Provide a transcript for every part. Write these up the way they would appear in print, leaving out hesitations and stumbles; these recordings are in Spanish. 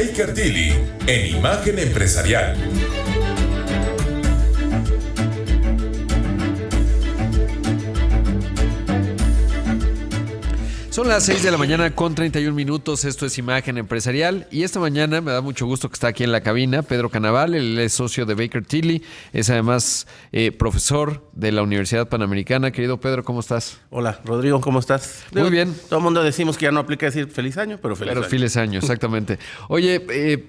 Baker Tilly en Imagen Empresarial. Son las 6 de la mañana con 31 minutos. Esto es Imagen Empresarial. Y esta mañana me da mucho gusto que está aquí en la cabina Pedro Canaval. Él es socio de Baker Tilly. Es además profesor de la Universidad Panamericana. Querido Pedro, ¿cómo estás? Hola, Rodrigo, ¿cómo estás? Muy bien. Todo el mundo decimos que ya no aplica decir feliz año, pero feliz año, exactamente. Oye,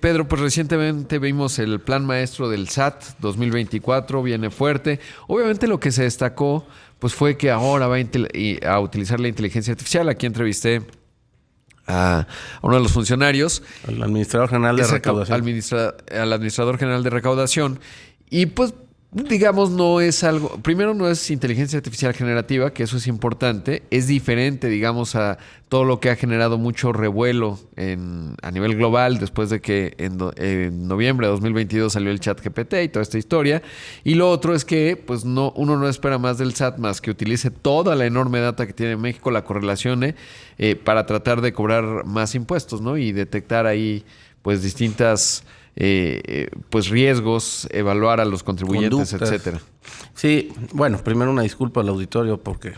Pedro, pues recientemente vimos el Plan Maestro del SAT 2024. Viene fuerte. Obviamente lo que se destacó pues fue que ahora va a utilizar la inteligencia artificial. Aquí entrevisté a uno de los funcionarios. Al administrador general de recaudación. Al administrador general de recaudación. Y pues, digamos, no es algo... Primero, no es inteligencia artificial generativa, que eso es importante. Es diferente, digamos, a todo lo que ha generado mucho revuelo a nivel global después de que en noviembre de 2022 salió el ChatGPT y toda esta historia. Y lo otro es que pues uno no espera más del SAT más que utilice toda la enorme data que tiene México, la correlacione para tratar de cobrar más impuestos, ¿no? Y detectar ahí pues distintas... pues riesgos, evaluar a los contribuyentes, conductas, etcétera. Sí, bueno, primero una disculpa al auditorio porque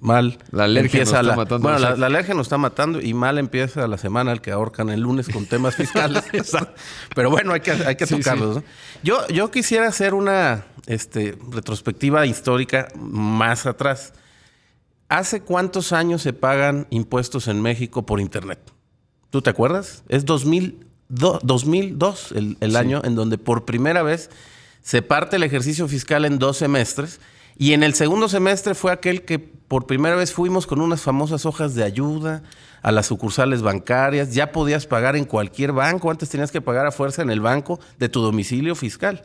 mal la alergia nos está matando. Bueno, la alergia nos está matando y mal empieza la semana el que ahorcan el lunes con temas fiscales. Pero bueno, hay que tocarlos, sí. ¿No? Yo quisiera hacer una retrospectiva histórica más atrás. ¿Hace cuántos años se pagan impuestos en México por internet? ¿Tú te acuerdas? Es 2002 el sí. Año en donde por primera vez se parte el ejercicio fiscal en 2 semestres y en el segundo semestre fue aquel que por primera vez fuimos con unas famosas hojas de ayuda a las sucursales bancarias. Ya podías pagar en cualquier banco, antes tenías que pagar a fuerza en el banco de tu domicilio fiscal.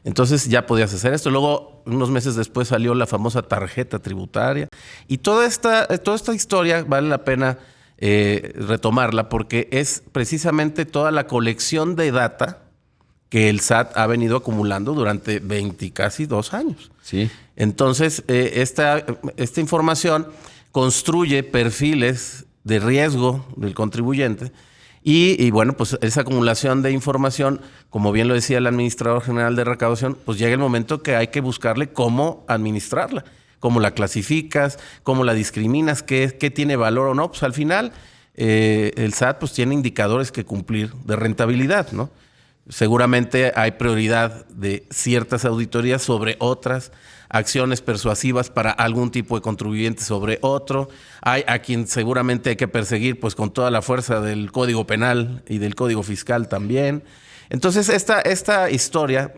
Entonces ya podías hacer esto. Luego, unos meses después salió la famosa tarjeta tributaria y toda esta historia vale la pena retomarla porque es precisamente toda la colección de data que el SAT ha venido acumulando durante casi 2 años. Sí. Entonces, esta información construye perfiles de riesgo del contribuyente y bueno, pues esa acumulación de información, como bien lo decía el administrador general de recaudación, pues llega el momento que hay que buscarle cómo administrarla. Cómo la clasificas, cómo la discriminas, qué tiene valor o no. Pues al final el SAT pues tiene indicadores que cumplir de rentabilidad, ¿no? Seguramente hay prioridad de ciertas auditorías sobre otras, acciones persuasivas para algún tipo de contribuyente sobre otro. Hay a quien seguramente hay que perseguir pues con toda la fuerza del Código Penal y del Código Fiscal también. Entonces esta historia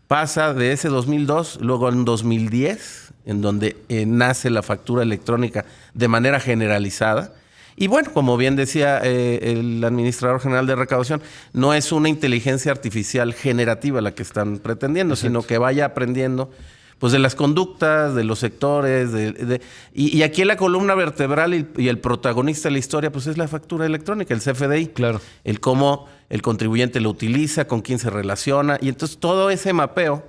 pasa de ese 2002, luego en 2010, en donde nace la factura electrónica de manera generalizada. Y bueno, como bien decía el administrador general de recaudación, no es una inteligencia artificial generativa la que están pretendiendo, exacto, sino que vaya aprendiendo pues de las conductas, de los sectores, y aquí la columna vertebral y el protagonista de la historia pues es la factura electrónica, el CFDI. Claro. El cómo el contribuyente lo utiliza, con quién se relaciona, y entonces todo ese mapeo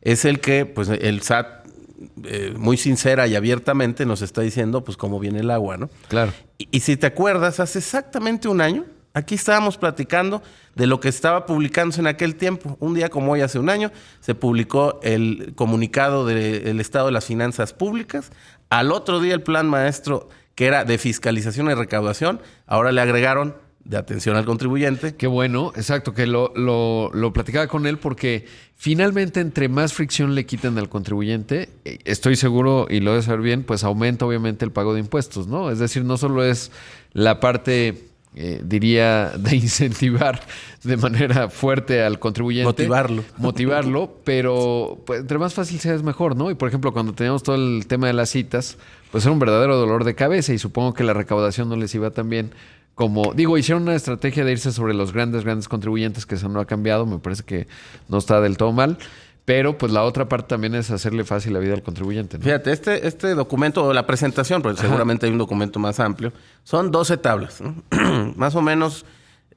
es el que pues el SAT muy sincera y abiertamente nos está diciendo pues cómo viene el agua, ¿no? Claro. Y si te acuerdas, hace exactamente 1 año, aquí estábamos platicando de lo que estaba publicándose en aquel tiempo. Un día como hoy, hace 1 año, se publicó el comunicado del Estado de las Finanzas Públicas. Al otro día el Plan Maestro, que era de fiscalización y recaudación, ahora le agregaron de atención al contribuyente. Qué bueno, exacto, que lo platicaba con él porque finalmente entre más fricción le quiten al contribuyente, estoy seguro, y lo debe saber bien, pues aumenta obviamente el pago de impuestos, ¿no? Es decir, no solo es la parte, diría, de incentivar de manera fuerte al contribuyente. Motivarlo, pero pues, entre más fácil sea es mejor, ¿no? Y por ejemplo, cuando teníamos todo el tema de las citas, pues era un verdadero dolor de cabeza y supongo que la recaudación no les iba tan bien. Como digo, hicieron una estrategia de irse sobre los grandes contribuyentes, que eso no ha cambiado, me parece que no está del todo mal, pero pues la otra parte también es hacerle fácil la vida al contribuyente, ¿no? Fíjate, este documento, la presentación, porque seguramente hay un documento más amplio, son 12 tablas, ¿no? Más o menos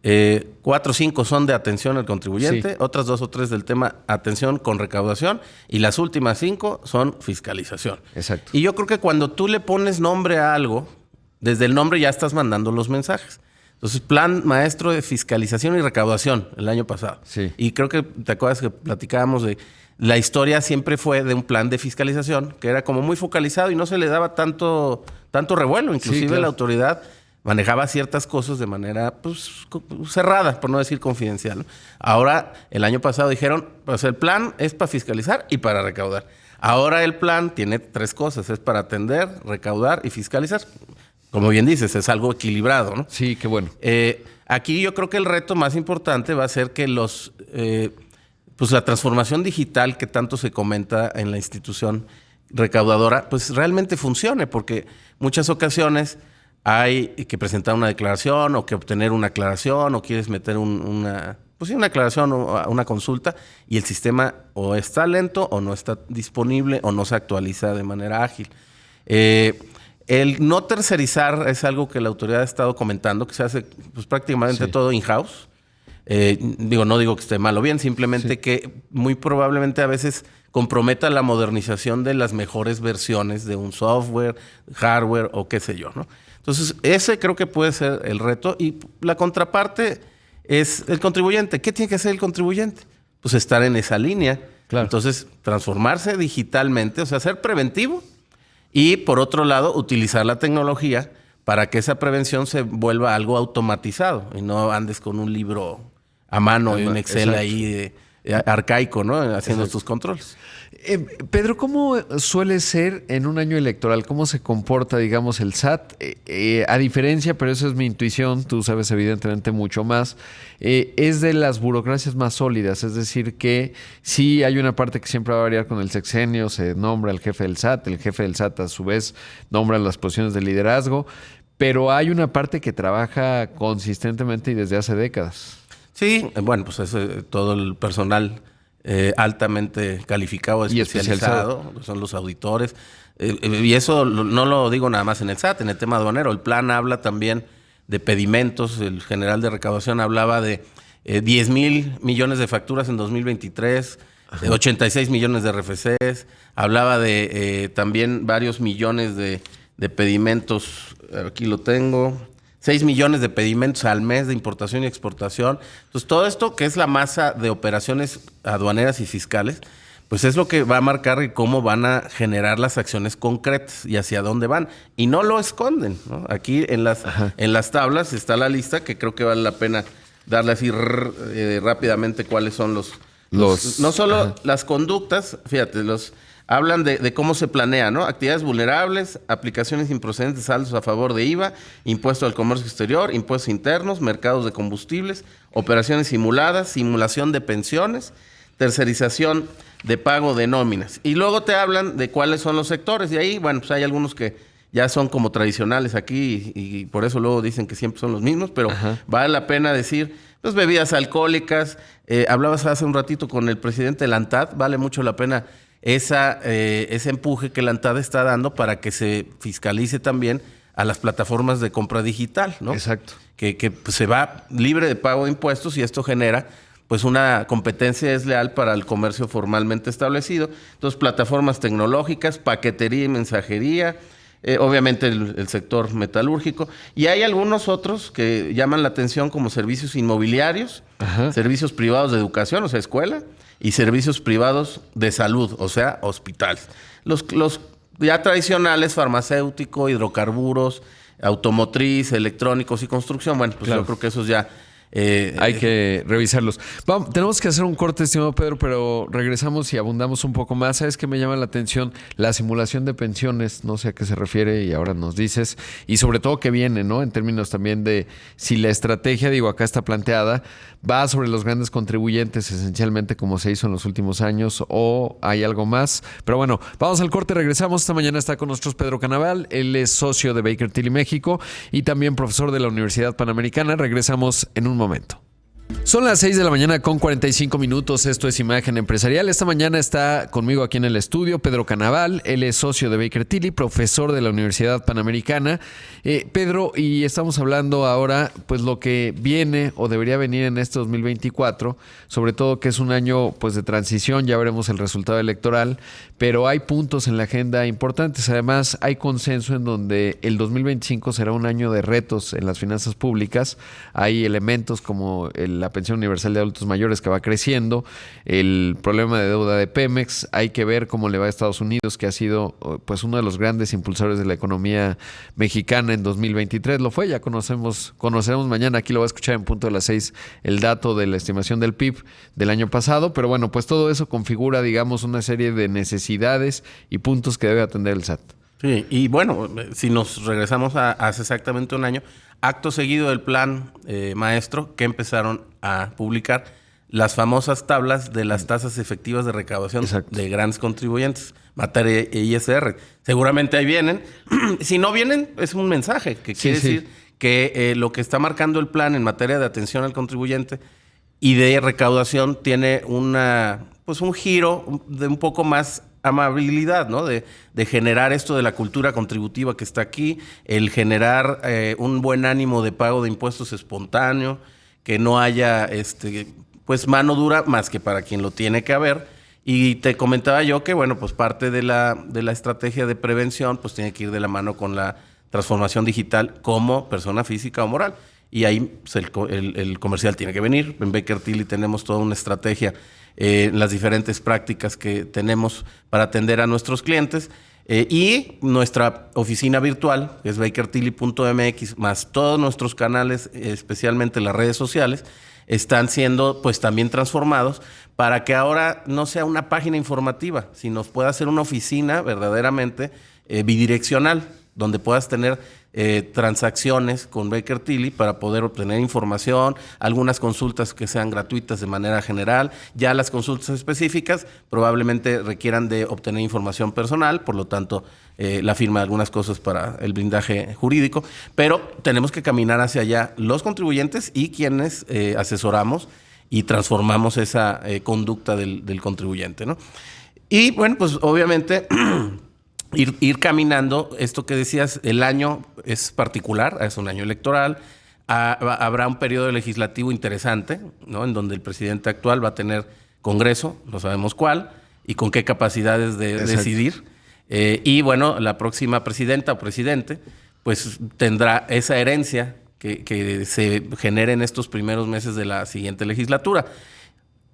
4 o 5 son de atención al contribuyente, sí, otras 2 o 3 del tema atención con recaudación, y las últimas 5 son fiscalización. Exacto. Y yo creo que cuando tú le pones nombre a algo, desde el nombre ya estás mandando los mensajes. Entonces, plan maestro de fiscalización y recaudación el año pasado. Sí. Y creo que te acuerdas que platicábamos de la historia siempre fue de un plan de fiscalización que era como muy focalizado y no se le daba tanto revuelo. Inclusive Sí, claro. la autoridad manejaba ciertas cosas de manera pues, cerrada, por no decir confidencial, ¿no? Ahora, el año pasado dijeron, pues el plan es para fiscalizar y para recaudar. Ahora el plan tiene 3 cosas, es para atender, recaudar y fiscalizar. Como bien dices, es algo equilibrado, ¿no? Sí, qué bueno. Aquí yo creo que el reto más importante va a ser que pues la transformación digital que tanto se comenta en la institución recaudadora, pues realmente funcione, porque muchas ocasiones hay que presentar una declaración o que obtener una aclaración o quieres meter una aclaración o una consulta y el sistema o está lento o no está disponible o no se actualiza de manera ágil. El no tercerizar es algo que la autoridad ha estado comentando, que se hace pues, prácticamente todo in-house. No digo que esté mal o bien, simplemente que muy probablemente a veces comprometa la modernización de las mejores versiones de un software, hardware o qué sé yo, ¿no? Entonces, ese creo que puede ser el reto. Y la contraparte es el contribuyente. ¿Qué tiene que hacer el contribuyente? Pues estar en esa línea. Claro. Entonces, transformarse digitalmente, o sea, ser preventivo. Y por otro lado, utilizar la tecnología para que esa prevención se vuelva algo automatizado y no andes con un libro a mano y un Excel ahí arcaico, ¿no? Haciendo tus controles. Pedro, ¿cómo suele ser en un año electoral? ¿Cómo se comporta, digamos, el SAT? A diferencia, pero eso es mi intuición, tú sabes evidentemente mucho más, es de las burocracias más sólidas, es decir, que sí hay una parte que siempre va a variar con el sexenio, se nombra al jefe del SAT, el jefe del SAT a su vez nombra las posiciones de liderazgo, pero hay una parte que trabaja consistentemente y desde hace décadas. Sí, bueno, pues es todo el personal altamente calificado, especializado, son los auditores. Y eso no lo digo nada más en el SAT, en el tema aduanero. El plan habla también de pedimentos. El general de recaudación hablaba de 10,000 millones de facturas en 2023, 86 millones de RFCs. Hablaba de también varios millones de pedimentos. Aquí lo tengo. 6 millones de pedimentos al mes de importación y exportación. Entonces, todo esto que es la masa de operaciones aduaneras y fiscales, pues es lo que va a marcar cómo van a generar las acciones concretas y hacia dónde van. Y no lo esconden, ¿no? Aquí en las tablas está la lista que creo que vale la pena darle así rápidamente cuáles son los no solo las conductas, fíjate, hablan de cómo se planea, ¿no? Actividades vulnerables, aplicaciones improcedentes, saldos a favor de IVA, impuesto al comercio exterior, impuestos internos, mercados de combustibles, operaciones simuladas, simulación de pensiones, tercerización de pago de nóminas. Y luego te hablan de cuáles son los sectores. Y ahí, bueno, pues hay algunos que ya son como tradicionales aquí y por eso luego dicen que siempre son los mismos, pero vale la pena decir, pues bebidas alcohólicas. Hablabas hace un ratito con el presidente de la ANTAD, vale mucho la pena ese empuje que la ANTAD está dando para que se fiscalice también a las plataformas de compra digital, ¿no? Exacto. Que pues, se va libre de pago de impuestos y esto genera pues una competencia desleal para el comercio formalmente establecido. Entonces, plataformas tecnológicas, paquetería y mensajería, obviamente el sector metalúrgico. Y hay algunos otros que llaman la atención como servicios inmobiliarios, servicios privados de educación, o sea, escuela, y servicios privados de salud, o sea, hospitales. Los ya tradicionales, farmacéutico, hidrocarburos, automotriz, electrónicos y construcción, bueno, pues claro, yo creo que esos ya... hay que revisarlos. Vamos, tenemos que hacer un corte, estimado Pedro, pero regresamos y abundamos un poco más. ¿Sabes qué me llama la atención? La simulación de pensiones, no sé a qué se refiere y ahora nos dices. Y sobre todo qué viene, ¿no? En términos también de si la estrategia, digo, acá está planteada, va sobre los grandes contribuyentes esencialmente como se hizo en los últimos años o hay algo más. Pero bueno, vamos al corte, regresamos. Esta mañana está con nosotros Pedro Canaval. Él es socio de Baker Tilly México y también profesor de la Universidad Panamericana. Regresamos en un momento. Son las 6 de la mañana con 45 minutos. Esto es Imagen Empresarial. Esta mañana está conmigo aquí en el estudio Pedro Canaval. Él es socio de Baker Tilly, profesor de la Universidad Panamericana. Pedro, y estamos hablando ahora, pues lo que viene o debería venir en este 2024, sobre todo que es un año pues de transición, ya veremos el resultado electoral, pero hay puntos en la agenda importantes. Además, hay consenso en donde el 2025 será un año de retos en las finanzas públicas. Hay elementos como la pensión universal de adultos mayores que va creciendo, el problema de deuda de Pemex, hay que ver cómo le va a Estados Unidos, que ha sido pues uno de los grandes impulsores de la economía mexicana en 2023. Lo fue, ya conoceremos mañana, aquí lo va a escuchar en punto de las 6, el dato de la estimación del PIB del año pasado, pero bueno, pues todo eso configura, digamos, una serie de necesidades y puntos que debe atender el SAT. Sí, y bueno, si nos regresamos a hace exactamente un año, acto seguido del plan maestro, que empezaron a publicar las famosas tablas de las tasas efectivas de recaudación de grandes contribuyentes, materia ISR. Seguramente ahí vienen. Si no vienen, es un mensaje que quiere decir que lo que está marcando el plan en materia de atención al contribuyente y de recaudación tiene un giro de un poco más amabilidad, ¿no? De generar esto de la cultura contributiva que está aquí, el generar un buen ánimo de pago de impuestos espontáneo, que no haya mano dura más que para quien lo tiene que haber. Y te comentaba yo que, bueno, pues parte de la estrategia de prevención pues tiene que ir de la mano con la transformación digital como persona física o moral. Y ahí pues, el comercial tiene que venir. En Baker Tilly tenemos toda una estrategia, las diferentes prácticas que tenemos para atender a nuestros clientes. Y nuestra oficina virtual, que es bakertilly.mx, más todos nuestros canales, especialmente las redes sociales, están siendo pues también transformados para que ahora no sea una página informativa, sino pueda ser una oficina verdaderamente bidireccional, donde puedas tener transacciones con Baker Tilly para poder obtener información, algunas consultas que sean gratuitas de manera general. Ya las consultas específicas probablemente requieran de obtener información personal, por lo tanto la firma de algunas cosas para el blindaje jurídico, pero tenemos que caminar hacia allá los contribuyentes y quienes asesoramos y transformamos esa conducta del contribuyente, ¿no? Y bueno, pues obviamente ir caminando, esto que decías, el año es particular, es un año electoral, habrá un periodo legislativo interesante, ¿no? En donde el presidente actual va a tener Congreso, no sabemos cuál, y con qué capacidades de decidir. Y bueno, la próxima presidenta o presidente, pues tendrá esa herencia que se genere en estos primeros meses de la siguiente legislatura.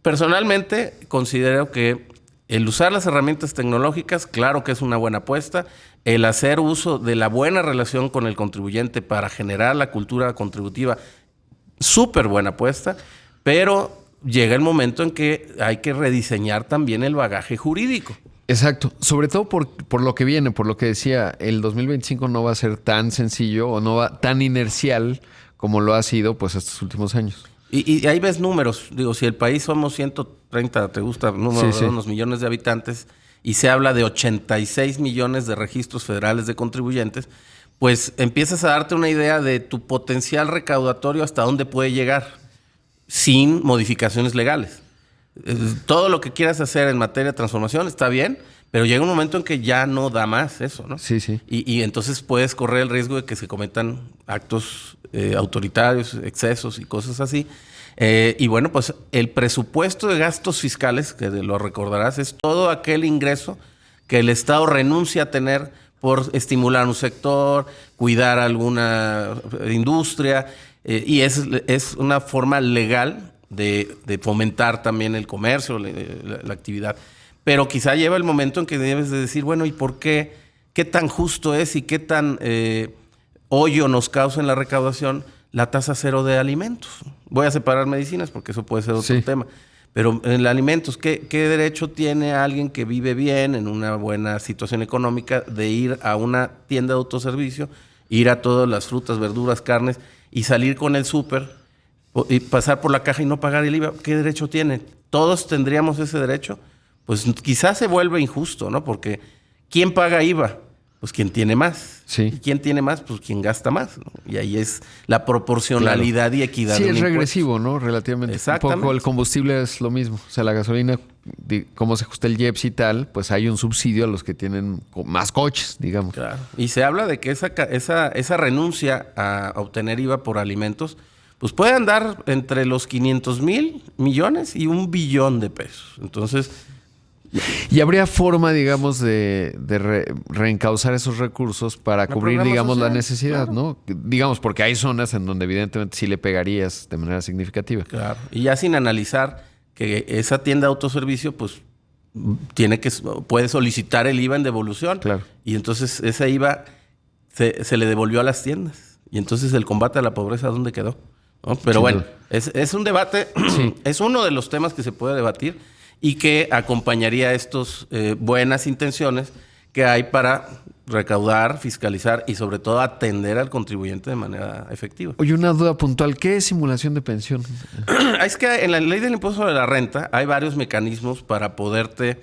Personalmente, considero que el usar las herramientas tecnológicas, claro que es una buena apuesta. El hacer uso de la buena relación con el contribuyente para generar la cultura contributiva, súper buena apuesta, pero llega el momento en que hay que rediseñar también el bagaje jurídico. Exacto, sobre todo por lo que viene, por lo que decía, el 2025 no va a ser tan sencillo o no va tan inercial como lo ha sido pues estos últimos años. Y ahí ves números, digo, si el país somos 130, ¿te gusta? Números de unos millones de habitantes, y se habla de 86 millones de registros federales de contribuyentes, pues empiezas a darte una idea de tu potencial recaudatorio hasta dónde puede llegar sin modificaciones legales. Todo lo que quieras hacer en materia de transformación está bien, pero llega un momento en que ya no da más eso, ¿no? Sí. Y entonces puedes correr el riesgo de que se cometan actos autoritarios, excesos y cosas así. Y bueno, pues el presupuesto de gastos fiscales, que lo recordarás, es todo aquel ingreso que el Estado renuncia a tener por estimular un sector, cuidar alguna industria, y es una forma legal de fomentar también el comercio, la actividad. Pero quizá lleva el momento en que debes de decir, bueno, ¿y por qué? ¿Qué tan justo es y qué tan hoyo nos causa en la recaudación la tasa cero de alimentos? Voy a separar medicinas porque eso puede ser otro tema. Pero en alimentos, ¿qué derecho tiene alguien que vive bien, en una buena situación económica, de ir a una tienda de autoservicio, ir a todas las frutas, verduras, carnes y salir con el súper y pasar por la caja y no pagar el IVA? ¿Qué derecho tiene? ¿Todos tendríamos ese derecho? Pues quizás se vuelve injusto, ¿no? Porque ¿quién paga IVA? pues quien tiene más. Sí. ¿Y quién tiene más? Pues quien gasta más, ¿no? Y ahí es la proporcionalidad y equidad. Sí, de un es impuesto. regresivo, ¿no? Relativamente. Exactamente. Un poco el combustible es lo mismo. O sea, la gasolina, cómo se ajusta el IEPS y tal, pues hay un subsidio a los que tienen más coches, digamos. Claro. Y se habla de que esa renuncia a obtener IVA por alimentos, pues puede andar entre los 500,000 millones y 1 billón de pesos. Entonces... ¿Y habría forma, digamos, de reencauzar esos recursos para cubrir, programa digamos, social, la necesidad, claro. ¿no? Digamos, porque hay zonas en donde evidentemente sí le pegarías de manera significativa. Claro. Y ya sin analizar que esa tienda de autoservicio, pues, puede solicitar el IVA en devolución. Claro. Y entonces ese IVA se le devolvió a las tiendas. Y entonces el combate a la pobreza, ¿dónde quedó? ¿No? Pero Sin bueno, duda. es un debate, es uno de los temas que se puede debatir y que acompañaría estos buenas intenciones que hay para recaudar, fiscalizar y sobre todo atender al contribuyente de manera efectiva. Oye, una duda puntual. ¿Qué es simulación de pensión? Es que en la ley del impuesto sobre la renta hay varios mecanismos para poderte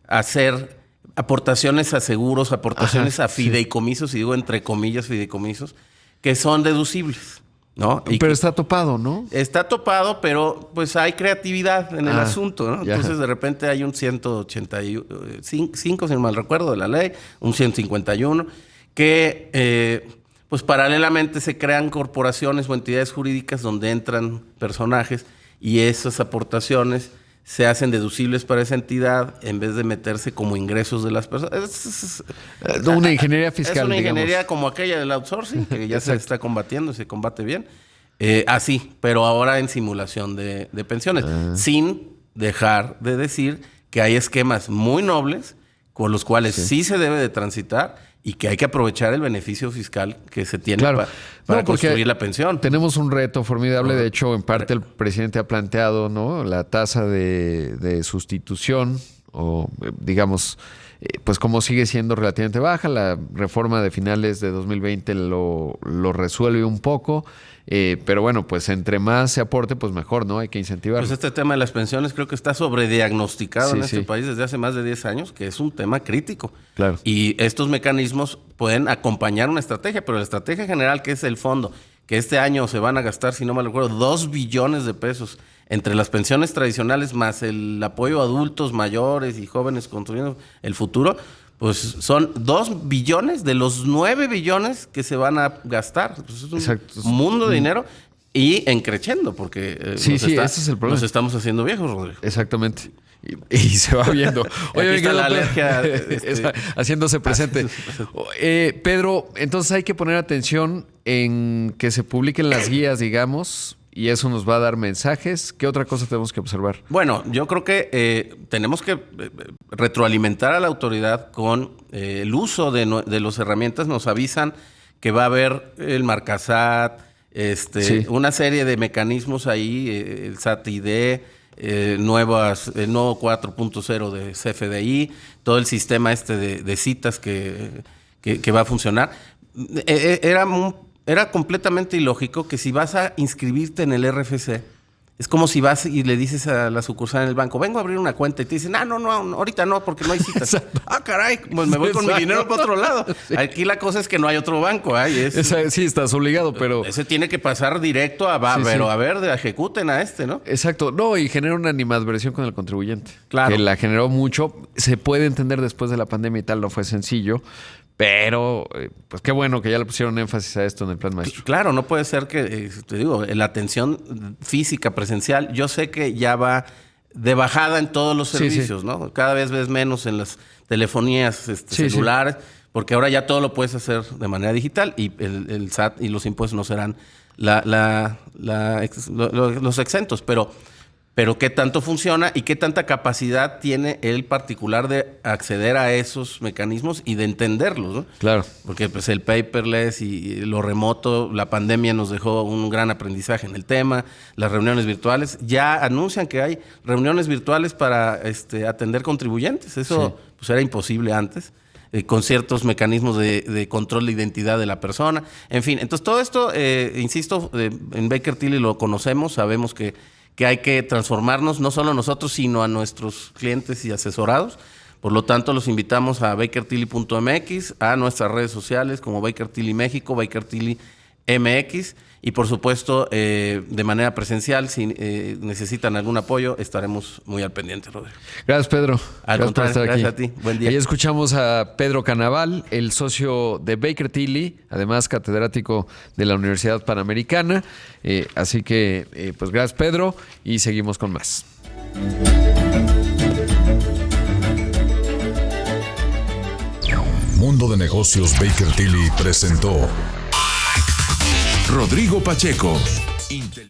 hacer aportaciones a seguros, aportaciones a fideicomisos, y digo entre comillas fideicomisos, que son deducibles, ¿no? Pero está topado, ¿no? Está topado, pero pues hay creatividad en el asunto, ¿no? Ya. Entonces de repente hay un 185, si no mal recuerdo, de la ley, un 151, que pues paralelamente se crean corporaciones o entidades jurídicas donde entran personajes y esas aportaciones se hacen deducibles para esa entidad en vez de meterse como ingresos de las personas. Una ingeniería fiscal, Es una digamos. ingeniería como aquella del outsourcing, que ya se está combatiendo, se combate bien. Así, pero ahora en simulación de pensiones, sin dejar de decir que hay esquemas muy nobles con los cuales sí se debe de transitar y que hay que aprovechar el beneficio fiscal que se tiene Claro. para No, porque construir la pensión. Tenemos un reto formidable. De hecho, en parte el presidente ha planteado, ¿no?, la tasa de sustitución o, digamos, pues como sigue siendo relativamente baja. La reforma de finales de 2020 lo resuelve un poco. Pero bueno, pues entre más se aporte, pues mejor, ¿no? Hay que incentivarlo. Pues este tema de las pensiones creo que está sobrediagnosticado Sí, en este sí. país desde hace más de 10 años, que es un tema crítico. Claro. Y estos mecanismos pueden acompañar una estrategia, pero la estrategia general, que es el fondo, que este año se van a gastar, si no mal recuerdo, 2 billones de pesos entre las pensiones tradicionales más el apoyo a adultos mayores y jóvenes construyendo el futuro, pues son 2 billones de los 9 billones que se van a gastar. Pues es un Exacto. mundo de dinero y en creciendo, porque Sí, ese es el problema. nos estamos haciendo viejos, Rodrigo. Exactamente. Y se va viendo. Aquí está querido la Pedro, alergia, haciéndose presente. Pedro, entonces hay que poner atención en que se publiquen las guías, digamos, y eso nos va a dar mensajes. ¿Qué otra cosa tenemos que observar? Bueno, yo creo que tenemos que retroalimentar a la autoridad con el uso de las herramientas. Nos avisan que va a haber el Marcasat, Sí. una serie de mecanismos ahí, el SAT-ID, el nuevo 4.0 de CFDI, todo el sistema de citas que va a funcionar. Era completamente ilógico que si vas a inscribirte en el RFC, es como si vas y le dices a la sucursal en el banco, vengo a abrir una cuenta, y te dicen, no, ahorita no, porque no hay citas. Caray, pues me voy con mi dinero para otro lado. Sí. Aquí la cosa es que no hay otro banco. Sí, estás obligado, pero... Ese tiene que pasar directo a, pero a ver, ejecuten a ¿no? Exacto. No, y genera una animadversión con el contribuyente. Claro. Que la generó mucho. Se puede entender después de la pandemia y tal, no fue sencillo. Pero, pues qué bueno que ya le pusieron énfasis a esto en el plan maestro. Claro, no puede ser que, te digo, la atención física, presencial, yo sé que ya va de bajada en todos los servicios, sí. ¿no? Cada vez ves menos en las telefonías celulares, porque ahora ya todo lo puedes hacer de manera digital y el SAT y los impuestos no serán los exentos, pero qué tanto funciona y qué tanta capacidad tiene el particular de acceder a esos mecanismos y de entenderlos, ¿no? Claro. Porque pues el paperless y lo remoto, la pandemia nos dejó un gran aprendizaje en el tema, las reuniones virtuales, ya anuncian que hay reuniones virtuales para atender contribuyentes, eso pues era imposible antes. Con ciertos mecanismos de control de identidad de la persona, en fin. Entonces todo esto, insisto, en Baker Tilly lo conocemos, sabemos que hay que transformarnos, no solo nosotros, sino a nuestros clientes y asesorados, Por lo tanto, los invitamos a bakertilly.mx, a nuestras redes sociales como Baker Tilly México, Baker Tilly MX, y por supuesto, de manera presencial, si necesitan algún apoyo, estaremos muy al pendiente, Rodrigo. Gracias, Pedro. Al contrario, gracias a ti. Buen día. Ahí escuchamos a Pedro Canaval, el socio de Baker Tilly, además catedrático de la Universidad Panamericana. Así que, pues gracias, Pedro, y seguimos con más. Mundo de Negocios Baker Tilly presentó Rodrigo Pacheco